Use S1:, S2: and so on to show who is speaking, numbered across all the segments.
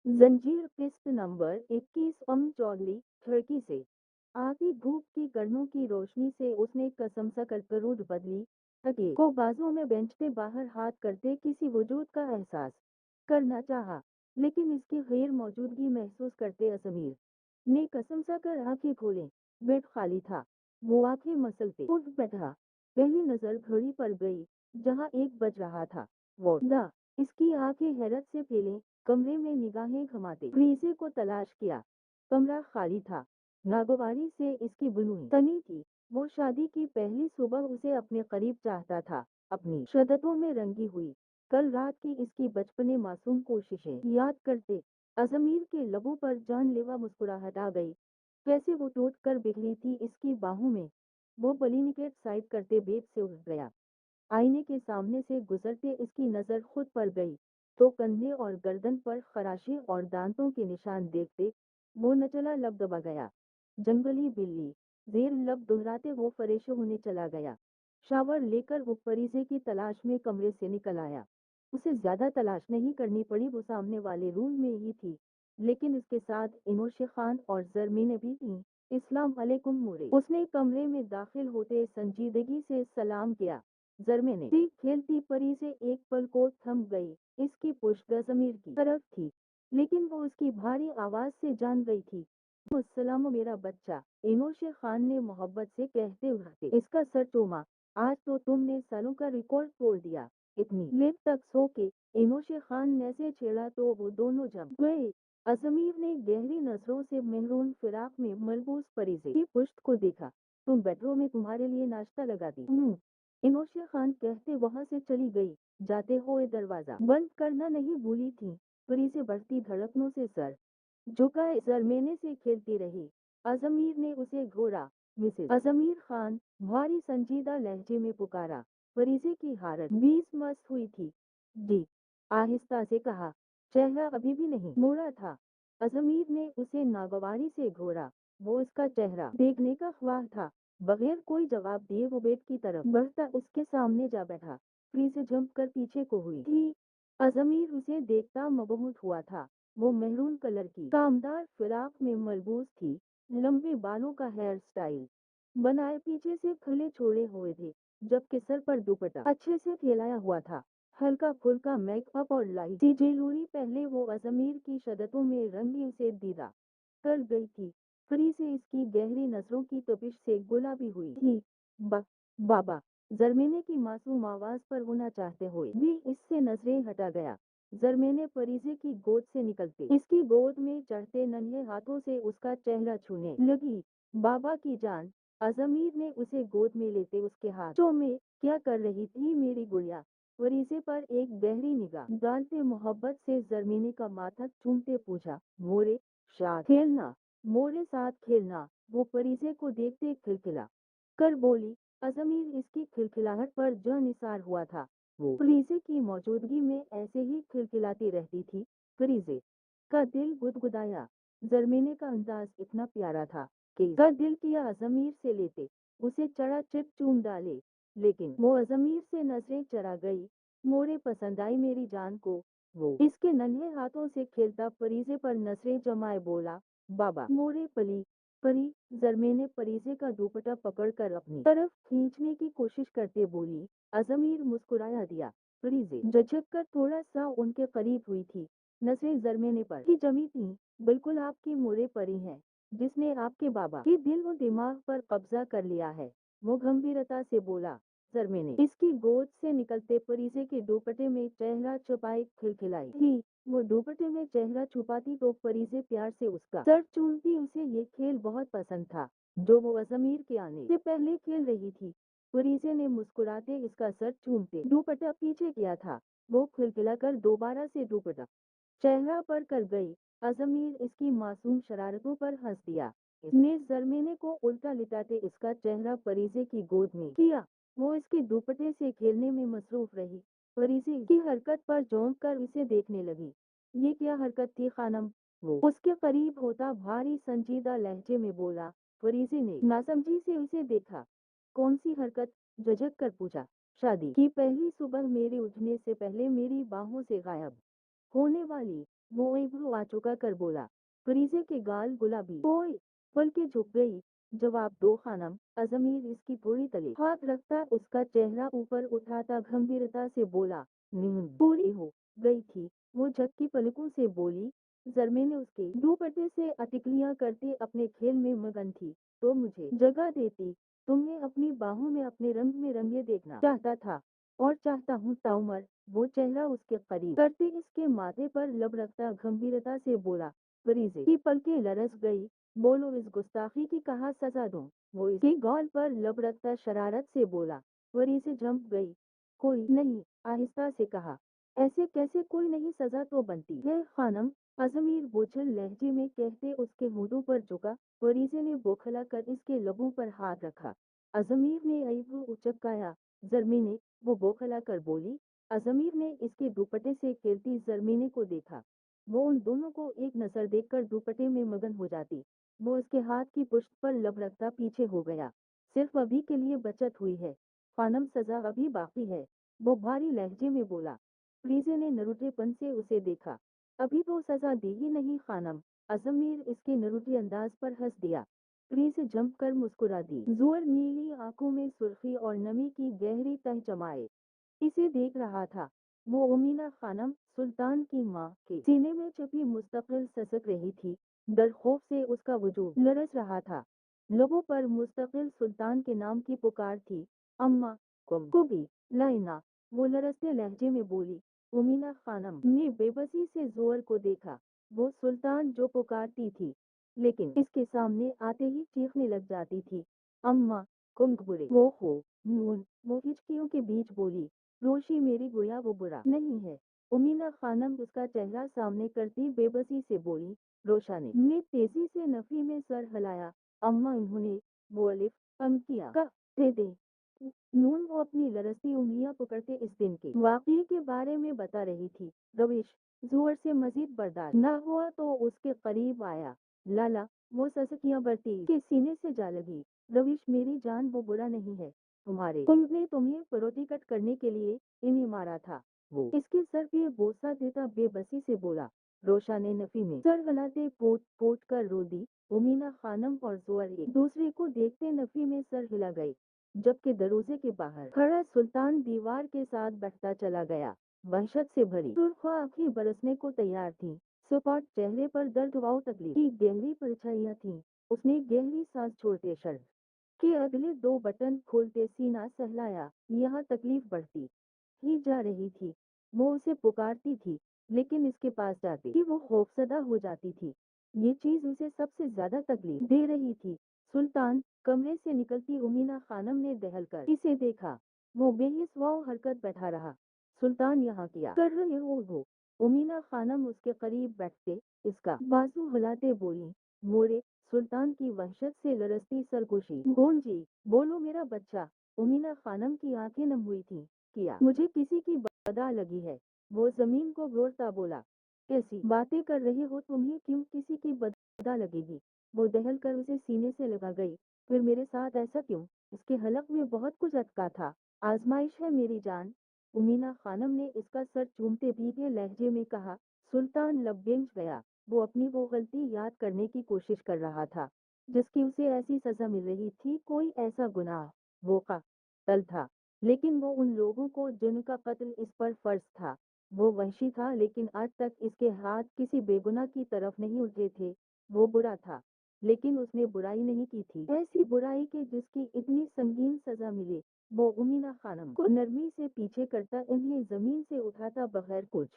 S1: जंजीर किस्त नंबर 21 चौधरी खिड़की से आती धूप की किरणों की रोशनी से उसने कसम सा कर रूठ बदली थके को बाजू में बेंचते बाहर हाथ करते किसी वजूद का एहसास करना चाहा, लेकिन इसकी गैर मौजूदगी महसूस करते असमीर ने कसम सा कर आंखें खोले। बेड खाली था। वो आंखें मसलते उठ बैठा। पहली नजर घड़ी पर गई, जहां 1 बज रहा था। वो दा इसकी आंखें हैरत से फैले, कमरे में निगाहें घुमाते फ्रीजे को तलाश किया। कमरा खाली था। नागवारी से इसकी बुलूई तनी थी। वो शादी की पहली सुबह उसे अपने करीब चाहता था, अपनी शदतों में रंगी हुई। कल रात की इसकी बचपने मासूम कोशिशें याद करते अजमीर के लबों पर जानलेवा मुस्कुराहट आ गई। कैसे वो टूट कर बिखरी थी इसकी बाहों में। वो बलिनिकेट साइड करते बेड से उठ गया। आईने के सामने से गुजरते इसकी नजर खुद पर गई, तो कंधे और गर्दन पर खराशे और दांतों के निशान देखते वो नचला लब दबा गया। जंगली बिल्ली जेर लब दोहराते वो फरेश होने चला गया। शावर लेकर वो फरीजे की तलाश में कमरे से निकल आया। उसे ज्यादा तलाश नहीं करनी पड़ी, वो सामने वाले रूम में ही थी। लेकिन इसके साथ इनोशे खान और जरमीन भी थीं। इस्लाम अलैकुम मोरे। उसने कमरे में दाखिल होते संजीदगी से सलाम किया। जरमीन ने खेलती परी से एक पल को थम गई। इसकी पुश्त जमीर की तरफ थी, लेकिन वो उसकी भारी आवाज से जान गई थी। अस्सलाम मेरा बच्चा, इनोशे खान ने मोहब्बत से कहते हुए इसका सर चूमा। आज तो तुमने सालों का रिकॉर्ड तोड़ दिया। इतनी लेट तक सो के इनोशे खान ने से छेड़ा तो वो दोनों जम गए। अजमीर ने गहरी नजरों से मेहरून फिराक में मलबूस फरीजे की पुश्त को देखा। तुम बेडरूम में तुम्हारे लिए नाश्ता लगाती हूँ, इनोशे खान कहते वहां से चली गई। जाते हुए दरवाजा बंद करना नहीं भूली थी। फरीजे बढ़ती धड़कनों से सर झुकाए जरमेने से खेलती रही। अजमीर ने उसे घोरा। मिसेस अजमीर खान, भारी संजीदा लहजे में पुकारा। फरीजे की हालत 20 हुई थी। जी, आहिस्ता से कहा। चेहरा अभी भी नहीं मुड़ा था। अजमीर ने उसे नागवारी से घोरा। वो इसका चेहरा देखने का ख्वाह था। बगैर कोई जवाब दिए वो बेड की तरफ बढ़ता उसके सामने जा बैठा। फ्रीजे झुक कर पीछे को हुई थी। अजमीर उसे देखता मबहूत हुआ था। वो मेहरून कलर की कामदार फिराक में मलबूस थी। लंबे बालों का हेयर स्टाइल बनाए पीछे से खुले छोड़े हुए थे, जबकि सर पर दुपट्टा अच्छे से फैलाया हुआ था। हल्का फुल्का मेकअप और लाइट सी ज्वेलरी पहले वो अजमीर की शदतों में रंगी उसे दीदा कर गई थी। फ्री से इसकी गहरी नजरों की तपिश से गुलाबी हुई थी। बाबा, जरमीने की मासूम आवाज पर होना चाहते हुए भी इससे नजरें हटा गया। जरमीने फरीजे की गोद से निकलते इसकी गोद में चढ़ते नन्हे हाथों से उसका चेहरा छूने लगी। बाबा की जान। अजमीर ने उसे गोद में लेते उसके हाथों में क्या कर रही थी मेरी गुड़िया। फरीजे पर एक गहरी निगाह डालते मोहब्बत से जरमीने का माथा चूमते पूछा, मोरे साथ खेलना, मोरे साथ खेलना। वो फरीजे को देखते खिलखिला कर बोली। अजमीर इसकी खिलखिलाहट पर जो निसार हुआ था, वो फरीजे की मौजूदगी में ऐसे ही खिलखिलाती रहती थी। फरीजे का दिल गुदगुदाया। जरमीने का अंदाज इतना प्यारा था कि का दिल किया अजमीर से लेते उसे चढ़ा चिप चूम डाले, लेकिन वो अजमीर से नजरें चरा गई। मोरे पसंद आई मेरी जान को। वो इसके नन्हे हाथों से खेलता फरीजे पर नजरें जमाए बोला, बाबा मोरे पली परी। जरमीने फरीजे का दुपट्टा पकड़कर अपनी तरफ खींचने की कोशिश करते बोली। अजमीर मुस्कुराया दिया। फरीजे झिझक कर थोड़ा सा उनके करीब हुई थी। नजरें जरमीने पर ही जमी थीं। बिल्कुल आपकी मोरे परी है, जिसने आपके बाबा के दिल व दिमाग पर कब्जा कर लिया है, वो गंभीरता से बोला। जरमीने इसकी गोद से निकलते फरीजे के दुपट्टे में चेहरा छुपाए खिलखिलाई थी। वो दुपट्टे में चेहरा छुपाती तो फरीजे प्यार से उसका सर चूमती। उसे ये खेल बहुत पसंद था, जो वो अजमीर के आने से पहले खेल रही थी। फरीजे ने मुस्कुराते इसका सर चूमते दुपट्टा पीछे किया था। वो खिलखिलाकर दोबारा से दुपट्टा चेहरा पर कर गई। अजमीर इसकी मासूम शरारतों पर हंस दिया। इसने जरमीने को उल्टा लिटाते इसका चेहरा फरीजे की गोद में किया। वो इसके दुपट्टे से खेलने में मसरूफ रही। फरीजे की हरकत पर झोंक कर इसे देखने लगी। ये क्या हरकत थी खानम। वो उसके करीब होता भारी संजीदा लहजे में बोला। फरीजे ने नासमझी से उसे देखा। कौन सी हरकत, झिझक कर पूछा। शादी की पहली सुबह मेरे उठने से पहले मेरी बाहों से गायब होने वाली। वो इब्रू आ चुका कर बोला। फरीजे के गाल गुलाबी ओए पलके झुक गई। जवाब दो खानम। अजमीर इसकी पूरी तले हाथ रखता उसका चेहरा ऊपर उठाता गंभीरता से बोला, नींद पूरी हो गई थी। वो झक्की पलकों से बोली। जरमीन उसके दुपट्टे से अटिकलियां करते अपने खेल में मगन थी। तो मुझे जगह देती। तुम्हें अपनी बाहों में अपने रंग में रंगे देखना चाहता था और चाहता हूँ ताउमर। वो चेहरा उसके करीब करते इसके माथे पर लब रखता गंभीरता से बोला। फरीजे की पलकें लरस गई। बोलो इस गुस्ताखी की कहा सजा दूं। वो इसके गॉल पर लब रखता शरारत से बोला। फरीजे जंप गई। कोई नहीं, आहिस्ता से कहा। ऐसे कैसे कोई नहीं, सजा तो बनती है खानम। अजमीर बोझल लहजे में कहते उसके होठों पर झुका। फरीजे ने बौखला कर इसके लबों पर हाथ रखा। अजमीर ने आईब्रो उचकाया। जरमीने, वो बौखला कर बोली। अजमीर ने इसके दुपट्टे से खेलती जरमीने को देखा। वो उन दोनों को एक नजर देखकर दुपट्टे में मगन हो जाती। वो उसके हाथ की पुष्ट पर लब रखता पीछे हो गया। सिर्फ अभी के लिए बचत हुई है खानम, सजा अभी बाकी है। वो भारी लहजे में बोला। फरीजे ने नरुटेपन से उसे देखा। अभी तो सजा दी ही नहीं खानम। अजमीर इसके नरुटे अंदाज पर हंस दिया। फरीजे जंप कर मुस्कुरा दी। जोर नीली आंखों में सुर्खी और नमी की गहरी तह जमाए इसे देख रहा था। वो उमीना खानम, सुल्तान की माँ के सीने में छुपी मुस्तकिल ससक रही थी। डर खौफ से उसका वजूद लरस रहा था। लोगों पर मुस्तकिल सुल्तान के नाम की पुकार थी। अम्मा को भी लाइना, वो लरसते लहजे में बोली। उमीना खानम ने बेबसी से जोर को देखा। वो सुल्तान जो पुकारती थी, लेकिन इसके सामने आते ही चीखने लग जाती थी। अम्मा बुरे वो हो नून, वो हिचकियों के बीच बोली। रोशी मेरी गुड़िया, वो बुरा नहीं है। उमीना खानम उसका चेहरा सामने करती बेबसी से बोली। रोशा ने तेजी से नफी में सर हिलाया। अम्मा इन्होंने वो अलिफ किया का दे दे। नून वो अपनी लरसती उंगलियां पकड़ते इस दिन के वाकये के बारे में बता रही थी। रविश जोर से मजीद बर्दाश्त न हुआ तो उसके करीब आया। लाला, वो ससकियां बढ़ती के सीने से जा लगी। रविश मेरी जान, वो बुरा नहीं है। तुमने तुम्हें परोटी कट करने के लिए इन्हें मारा था। वो इसके सर पे बोसा देता बेबसी से बोला। रोशा ने नफी में सर हिलाते पोट पोट कर रो दी। उमीना खानम और जोर एक दूसरे को देखते नफी में सर हिला गए। जबकि दरोजे के बाहर खड़ा सुल्तान दीवार के साथ बैठता चला गया। वहशत से भरी सुर्ख आंखें बरसने को तैयार थीं। सपाट चेहरे पर दर्द व तकलीफ की गहरी परछाइयां थीं। उसने गहरी सांस छोड़ते शर्ट के अगले दो बटन खोलते सीना सहलाया। यहाँ तकलीफ बढ़ती ही जा रही थी। वो उसे पुकारती थी, लेकिन इसके पास जाते ही वो खौफजदा हो जाती थी। ये चीज उसे सबसे ज्यादा तकलीफ दे रही थी। सुल्तान कमरे से निकलती उमीना खानम ने दहलकर इसे देखा। वो बेहिस व हरकत बैठा रहा। सुल्तान, यहाँ क्या कर रहे हो वो? उमीना खानम उसके करीब बैठते इसका बाजू हिलाते बोली। मोरे, सुल्तान की वहशत से लरसती सरगोशी गूंजी। बोलो मेरा बच्चा। उमीना खानम की आंखें नम हुई थीं। किया मुझे किसी की बदा लगी है? वो जमीन को गोरता बोला। कैसी बातें कर रहे हो, तुम्हें क्यों किसी की बदा लगेगी? वो दहल कर उसे सीने से लगा गई। फिर मेरे साथ ऐसा क्यों? इसके हलक में बहुत कुछ अटका था। आजमाइश है मेरी जान। उमीना खानम ने इसका सर चूमते भीगे लहजे में कहा। सुल्तान लब बेंच गया। वो अपनी वो गलती याद करने की कोशिश कर रहा था जिसकी उसे ऐसी सजा मिल रही थी। कोई ऐसा गुनाह वो का तल था, लेकिन वो उन लोगों को जिनका कत्ल इस पर फर्ज था। वो वहशी था, लेकिन आज तक इसके हाथ किसी बेगुनाह की तरफ नहीं उठे थे। वो बुरा था, लेकिन उसने बुराई नहीं की थी ऐसी बुराई के जिसकी इतनी संगीन सजा मिले। वो उमीना खानम को नरमी से पीछे करता इन्हें जमीन से उठाता बगैर कुछ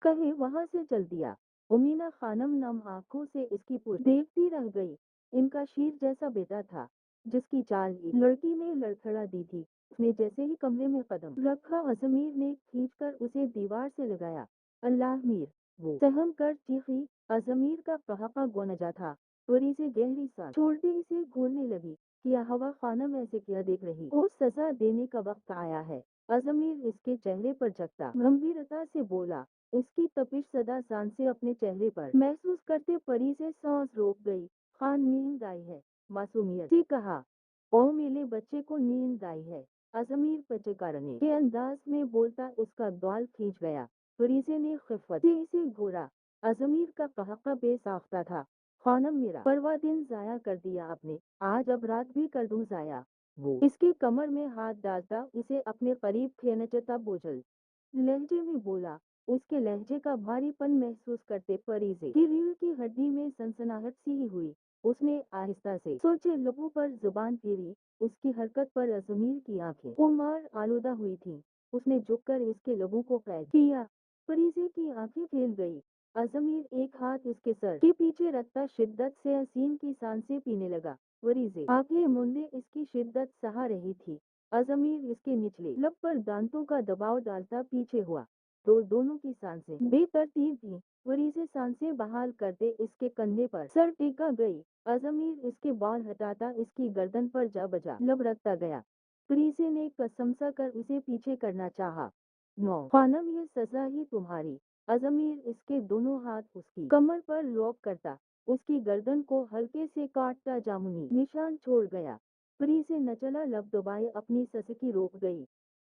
S1: कहे वहां से चल दिया। उमीना खानम नम आंखों से इसकी पुष्ट देखती रह गई। इनका शीर जैसा बेटा था, जिसकी चाल एक लड़की ने लड़खड़ा दी थी। उसने जैसे ही कमरे में कदम रखा, अजमीर ने खींचकर उसे दीवार से लगाया। अल्लाह मीर, वो सहम कर चीखी। अजमीर का ठहाका गौनजा था। त्वरी से गहरी सांस छोड़ते इसे घूरने लगी। क्या हवा खानम, ऐसे क्या देख रही हो? सजा देने का वक्त आया है। अजमीर इसके चेहरे पर झकता गंभीरता से बोला। इसकी तपिश सदा सांसें अपने चेहरे पर महसूस करते परी से सांस रोक गई। खान, नींद आई है, मासूमियत से कहा। ओ मेरे बच्चे को नींद आई है। अजमीर पचकारने के अंदाज में बोलता उसका ग्वाल खींच गया। फरीसे ने खिफ़त से इसे घूरा। अज़मीर का कहका बेसाख्ता था। खानम, मेरा परवा दिन ज़ाया कर दिया आपने, आज अब रात भी कर दूं ज़ाया। वो इसकी कमर में हाथ डालता इसे अपने करीब खींचता बोझल लहजे में बोला। उसके लहजे का भारीपन महसूस करते फरीसे की रीढ़ की हड्डी में सनसनाहट सी ही हुई। उसने आहिस्ता से सोचे लबों पर जुबान फेरी। उसकी हरकत पर अज़मीर की आंखें खुमार आलूदा हुई थीं। उसने झुककर इसके लबों को कैद किया। फरीसे की आंखें फैल गई। अज़मीर एक हाथ इसके सर के पीछे रखता शिद्दत से हसीन की सांसें पीने लगा। फरीसे आंखें मूंदे इसकी शिद्दत सहा रही थी। अज़मीर इसके निचले लब पर दांतों का दबाव डालता पीछे हुआ। तो दोनों की सांसें बेतरतीब थीं। फरीसे सांसें बहाल करते इसके कंधे पर सर टेका गई। अज़मीर इसके बाल हटाता इसकी गर्दन पर जा बजा लब रखता गया। फरीसे ने कसमसा कर उसे पीछे करना चाहा। नो खानम, ये सजा ही तुम्हारी। अज़मीर इसके दोनों हाथ उसकी कमर पर लॉक करता उसकी गर्दन को हल्के से काटता जामुनी निशान छोड़ गया। फरीसे नचला लब दबाए अपनी ससकी रोक गई।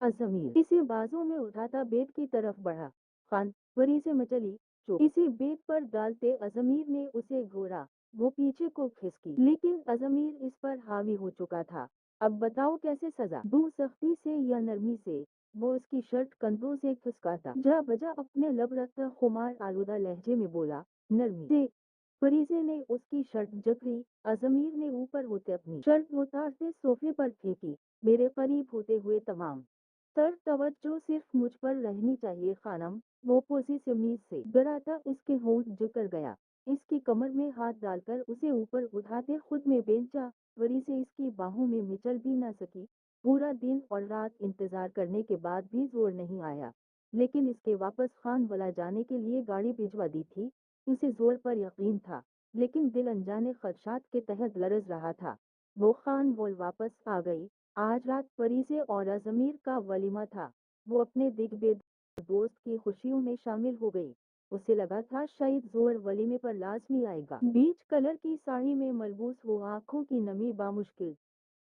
S1: अज़मीर इसे बाजू में उठाता बेड की तरफ बढ़ा। खान, फरीसे मचली चुप। इसे बेड पर डालते अज़मीर ने उसे घोरा। वो पीछे को खिसकी लेकिन अज़मीर इस पर हावी हो चुका था। अब बताओ कैसे सजा दूं, सख्ती से या नरमी से? वो उसकी शर्ट कंधों से खिसकाता जा बजा अपने लब रखता खुमार आलूदा लहजे में बोला, नरमी से। फरीसे ने उसकी शर्ट जकड़ी। अज़मीर ने ऊपर होते अपनी शर्ट उतारते सोफे पर फेंकी। मेरे करीब होते हुए तमाम सर तवज्जो सिर्फ मुझ पर रहनी चाहिए खानम। वो पोजीसिवनीज से डराता इसके होंठ झुकर गया। इसकी कमर में हाथ डालकर उसे ऊपर उठाते खुद में बेंचा। फरीसे इसकी बाहों में मिचल भी न सकी। पूरा दिन और रात इंतजार करने के बाद भी जोर नहीं आया। लेकिन इसके वापस खान वाला जाने के लिए गाड़ी भिजवा दी थी। उसे जोर पर यकीन था, लेकिन दिल अनजाने खदशात के तहत लरज रहा था। वो खान बोल वापस आ गई। आज रात फरीसे और अज़मीर का वलीमा था। वो अपने दिग्गज दोस्त की खुशियों में शामिल हो गई। उसे लगा था शायद जोर वलीमे पर लाजमी आएगा। बीच कलर की साड़ी में मलबूस वो आंखों की नमी बामुश्किल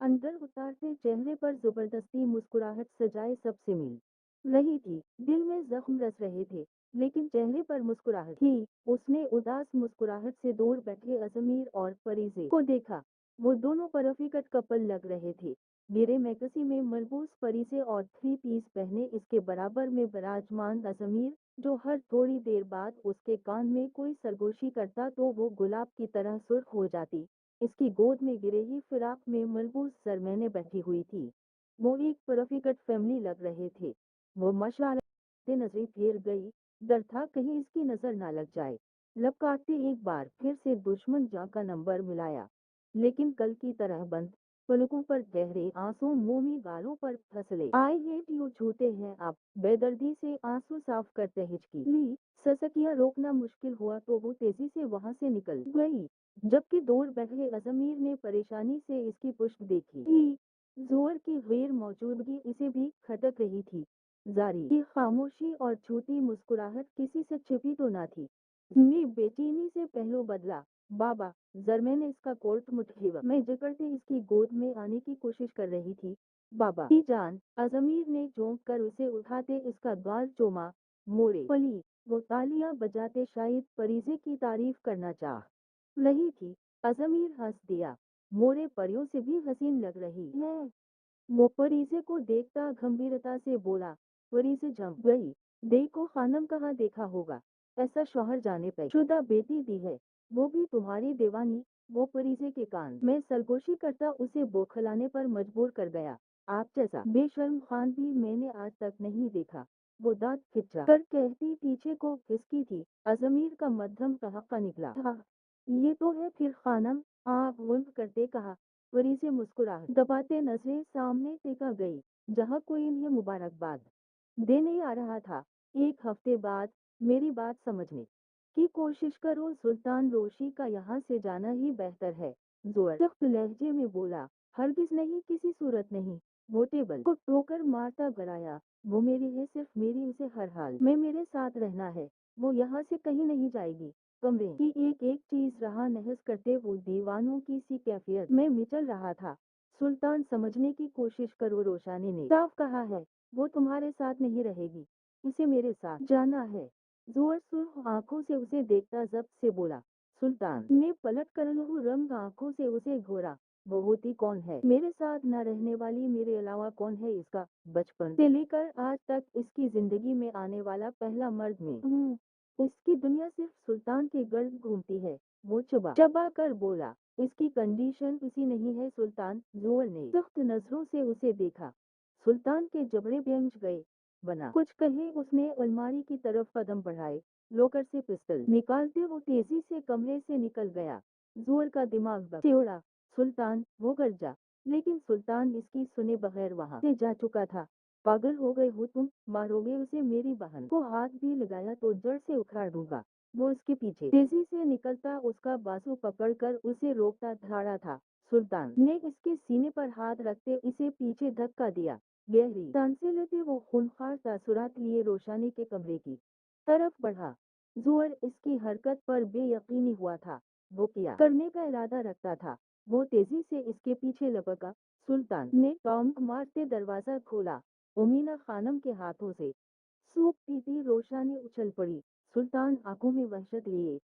S1: अंदर उतारते चेहरे पर जबरदस्ती मुस्कुराहट सजाए सबसे मिल रही थी। दिल में जख्म रस रहे थे, लेकिन चेहरे पर मुस्कुराहट थी। उसने उदास मुस्कुराहट से दूर बैठे अज़मीर और फरीसे को देखा। वो दोनों परफेक्ट कपल लग रहे थे। गिरे मैकसी में मलबूस फरीसे और थ्री पीस पहने इसके बराबर में विराजमान अज़मीर, जो हर थोड़ी देर बाद उसके कान में कोई सरगोशी करता तो वो गुलाब की तरह सुर्ख हो जाती। इसकी गोद में गिरे ही फिराक में मलबूस सरमैने बैठी हुई थी। वो एक परफेक्ट फैमिली लग रहे थे। वो मशाल से नजरें फेर गई। डर था कहीं इसकी नजर ना लग जाए। लब काटते एक बार फिर से दुश्मन जा का नंबर मिलाया, लेकिन कल की तरह बंद पलकों पर गहरे आंसू मोमी गालों पर फसले। आई हेट यू झूठे हैं आप। बेदर्दी से आंसू साफ करते हिचकी ली। ससकिया रोकना मुश्किल हुआ तो वो तेजी से वहां से निकल गई। जबकि दूर बैठे अज़मीर ने परेशानी से इसकी पुष्ट देखी थी। जोर की गैर मौजूदगी इसे भी खटक रही थी। जारी की खामोशी और झूठी मुस्कुराहट किसी से छिपी तो ना थी। ने बेचैनी से पहलू बदला। बाबा, जरमैन ने इसका कोट मुठभेड़ में जकड़ते इसकी गोद में आने की कोशिश कर रही थी। बाबा की जान। अज़मीर ने झोंक कर उसे उठाते इसका गाल चूमा। मोरे पली। वो तालियां बजाते शायद फरीसे की तारीफ करना चाह रही थी। अज़मीर हंस दिया। मोरे परियों से भी हसीन लग रही है। वो फरीसे को देखता गंभीरता से बोला। फरीसे झंप गई। देखो खानम, कहाँ देखा होगा ऐसा शौहर जाने पे शुदा बेटी दी है, वो भी तुम्हारी दीवानी। वो फरीसे के कान में सरगोशी करता उसे बौखलाने पर मजबूर कर गया। आप जैसा बेशर्म खान भी मैंने आज तक नहीं देखा। वो दांत खिंचा कर कहती पीछे को खिसकी थी। अज़मीर का मध्यम ठहाका निकला था। ये तो है फिर खानम, आँख बंद करते कहा। फरीसे मुस्कुराहट दबाते नजरें सामने टेका गई, जहाँ कोई इन्हें मुबारकबाद देने आ रहा था। एक हफ्ते बाद मेरी बात समझने की कोशिश करो। सुल्तान रोशी का यहाँ से जाना ही बेहतर है। जोर सख्त लहजे में बोला। हरगिज नहीं, किसी सूरत नहीं। वो टेबल को ठोकर मारता गड़ाया। वो मेरी है, सिर्फ मेरी। उसे हर हाल में मेरे साथ रहना है। वो यहाँ से कहीं नहीं जाएगी। कमरे की एक एक चीज रहा नहस करते वो दीवानों की सी कैफियत में मिचल रहा था। सुल्तान, समझने की कोशिश करो, रोशानी ने साफ कहा है। वो तुम्हारे साथ नहीं रहेगी। इसे मेरे साथ जाना है। जोर सुर्ख आंखों से उसे देखता जब्त से बोला। सुल्तान ने पलट कर लहू रंग आंखों से उसे घोरा। बहुत ही कौन है मेरे साथ न रहने वाली, मेरे अलावा कौन है इसका? बचपन से लेकर आज तक इसकी जिंदगी में आने वाला पहला मर्द में हूँ। उसकी दुनिया सिर्फ सुल्तान के गर्द घूमती है। वो चबा चबा कर बोला। इसकी कंडीशन इसी नहीं है सुल्तान। जोर ने सख्त नजरों से उसे देखा। सुल्तान के जबड़े व्यंज गए। बना कुछ कहे उसने अलमारी की तरफ कदम बढ़ाए। लॉकर से पिस्टल निकालते वो तेजी से कमरे से निकल गया। जोर का दिमाग चिढ़ा। सुल्तान वो गर्जा, लेकिन सुल्तान इसकी सुने बगैर वहां से जा चुका था। पागल हो गए हो तुम? मारोगे उसे? मेरी बहन को हाथ भी लगाया तो जड़ से उखाड़ दूंगा। वो उसके पीछे तेजी से निकलता, उसका बाजू पकड़कर उसे रोकता धाड़ा था। सुल्तान ने इसके सीने पर हाथ रखते इसे पीछे धक्का दिया। गहरी सांसें लेते वो खूंखार तासुरात लिए रोशानी के कमरे की तरफ बढ़ा। जोर इसकी हरकत पर बेयकीनी हुआ था। वो क्या करने का इरादा रखता था? वो तेजी से इसके पीछे लपका। सुल्तान ने टॉन्क मारते दरवाजा खोला। उमीना खानम के हाथों से सूप पीती रोशानी उछल पड़ी। सुल्तान आंखों में वहशत लिए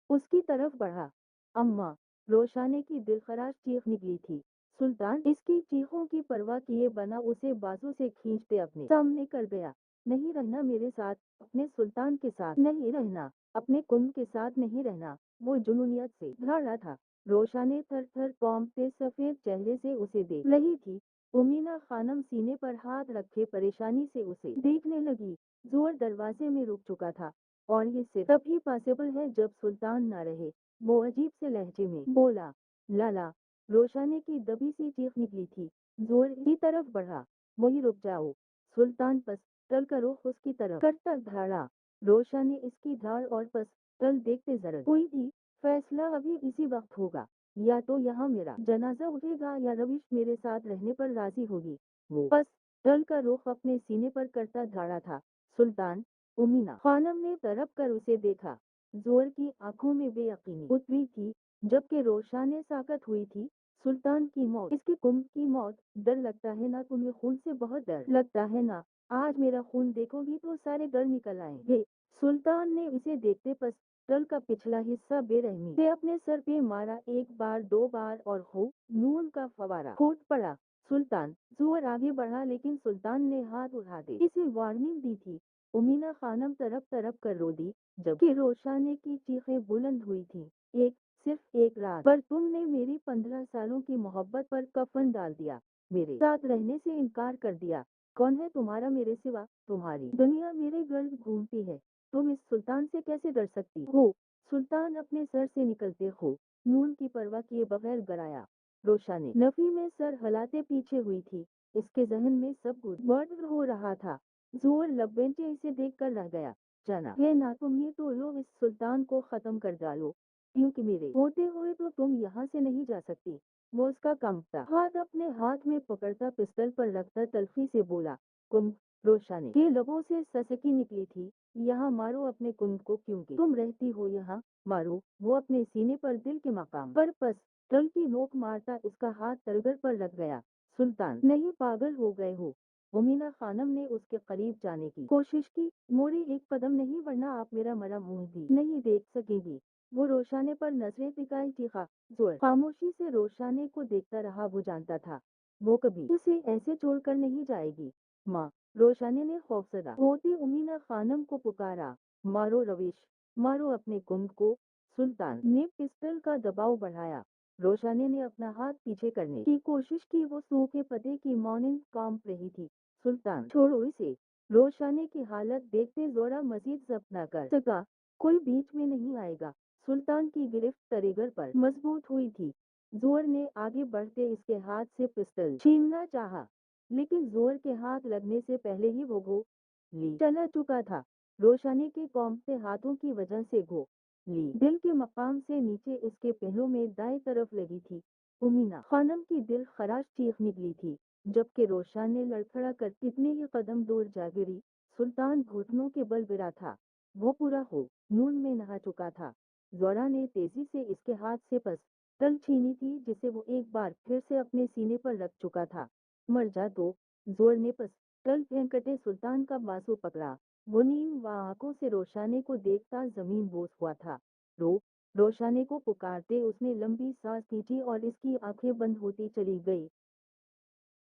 S1: उसकी तरफ बढ़ा। अम्मा! रोशानी की दिलखराश चीख निकली थी। सुल्तान इसकी चीखों की परवाह किए बना उसे बाजू से खींचते अपने सामने कर गया। नहीं रहना मेरे साथ, अपने सुल्तान के साथ नहीं रहना, अपने कुंभ के साथ नहीं रहना। वो जुनूनियत से भरा रहा था। रोशानी थर थर कांपते सफेद चेहरे से उसे देख रही थी। उमीना खानम सीने पर हाथ रखे परेशानी से उसे देखने लगी। जोर दरवाजे में रुक चुका था, और ये सिर्फ तभी पॉसिबल है जब सुल्तान न रहे। वो अजीब से लहजे में बोला। लाला! रोशानी की दबी सी चीख निकली थी। जोर की तरफ बढ़ा। वही रुक जाओ। सुल्तान पस टल कर रुख उसकी तरफ करता धाड़ा। रोशानी इसकी धार और पस टल देखते जरद हुई थी। फैसला अभी इसी वक्त होगा। या तो यहाँ मेरा जनाजा उठेगा या रविश मेरे साथ रहने पर राजी होगी। वो बस टल का रुख अपने सीने पर करता धाड़ा था। सुल्तान! उमीना खानम ने तड़प कर उसे देखा। जोर की आंखों में बेयकीनी उतरी थी, जबकि रोशानी साकत हुई थी। सुल्तान की मौत, इसके कुंभ की मौत। डर लगता है ना तुम्हें? खून से बहुत डर लगता है ना? आज मेरा खून देखोगी तो सारे डर निकल आएंगे। सुल्तान ने इसे देखते पस टल का पिछला हिस्सा बेरहमी से अपने सर पे मारा। एक बार, दो बार, और हो नून का फवारा फूट पड़ा। सुल्तान! जोर आगे बढ़ा, लेकिन सुल्तान ने हाथ उठा दे इसे वार्निंग दी थी। उमीना खानम तरफ तरफ कर रो दी, जबकि रोशानी की चीखें बुलंद हुई थी। एक, सिर्फ एक रात पर तुमने मेरी 15 सालों की मोहब्बत पर कफन डाल दिया। मेरे साथ रहने से इनकार कर दिया। कौन है तुम्हारा मेरे सिवा? तुम्हारी दुनिया मेरे गर्द घूमती है। तुम इस सुल्तान से कैसे डर सकती हो? सुल्तान अपने सर से निकलते हो नून की परवाह किए बगैर गराया। रोशानी नफी में सर हिलाते पीछे हुई थी। इसके जहन में सब कुछ बर्ड हो रहा था। जोर लबेंचे इसे देख कर रह गया। जाना है ना तुम्हें तो लो, इस सुल्तान को खत्म कर डालो, क्योंकि मेरे होते हुए तो तुम यहाँ से नहीं जा सकती। वो उसका कांपता हाथ अपने हाथ में पकड़ता पिस्टल पर रखता तल्खी से बोला। कुंभ! रोशानी के लबों से ससकी निकली थी। यहाँ मारो अपने कुंभ को, क्योंकि तुम रहती हो यहाँ। मारो! वो अपने सीने पर दिल के मकाम पर पिस्टल की नोक मारता इसका हाथ तलगर पर लग गया। सुल्तान! नहीं, पागल हो गए हो? उमीना खानम ने उसके करीब जाने की कोशिश की। मोड़े एक कदम नहीं, वरना आप मेरा मरा मुंह भी नहीं देख सकेगी। वो रोशानी पर नजरें टिकाए चीखा। जोर खामोशी से रोशानी को देखता रहा। वो जानता था वो कभी उसे ऐसे छोड़कर नहीं जाएगी। माँ! रोशानी ने खौफजदा होती उमीना खानम को पुकारा। मारो रविश! मारो अपने कुंभ को! सुल्तान ने पिस्टल का दबाव बढ़ाया। रोशानी ने अपना हाथ पीछे करने की कोशिश की। वो सूखे पते की मौनिंद कांप रही थी। सुल्तान! छोड़ो इसे! रोशानी की हालत देखते जोरा मजीद जब्त न कर सका। कोई बीच में नहीं आएगा। सुल्तान की गिरफ्त तरीगर पर मजबूत हुई थी। जोर ने आगे बढ़ते इसके हाथ से पिस्टल छीनना चाहा, लेकिन जोर के हाथ लगने से पहले ही वो गोली चला चुका था। रोशानी के कौंपते हाथों की वजह से गोली दिल के मकाम से नीचे इसके पहलू में दाएं तरफ लगी थी। उमीना खानम की दिल खराश चीख निकली थी, जबकि रोशानी लड़खड़ा कर कितने ही कदम दूर जा गिरी। सुल्तान घुटनों के बल गिरा था। वो पूरा हो नून में नहा चुका था। जोरा ने तेजी से इसके हाथ से पिस्टल छीनी थी, जिसे वो एक बार फिर से अपने सीने पर रख चुका था। मर जा तो! जोर ने पिस्टल कल वेंकटे सुल्तान का बाजू पकड़ा। वो नीम व आंखों से रोशाने को देखता जमीन बोस हुआ था। रो रोशाने को पुकारते उसने लंबी सांस खींची और इसकी आंखें बंद होती चली गई।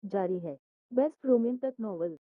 S1: जारी है। Best romantic novel.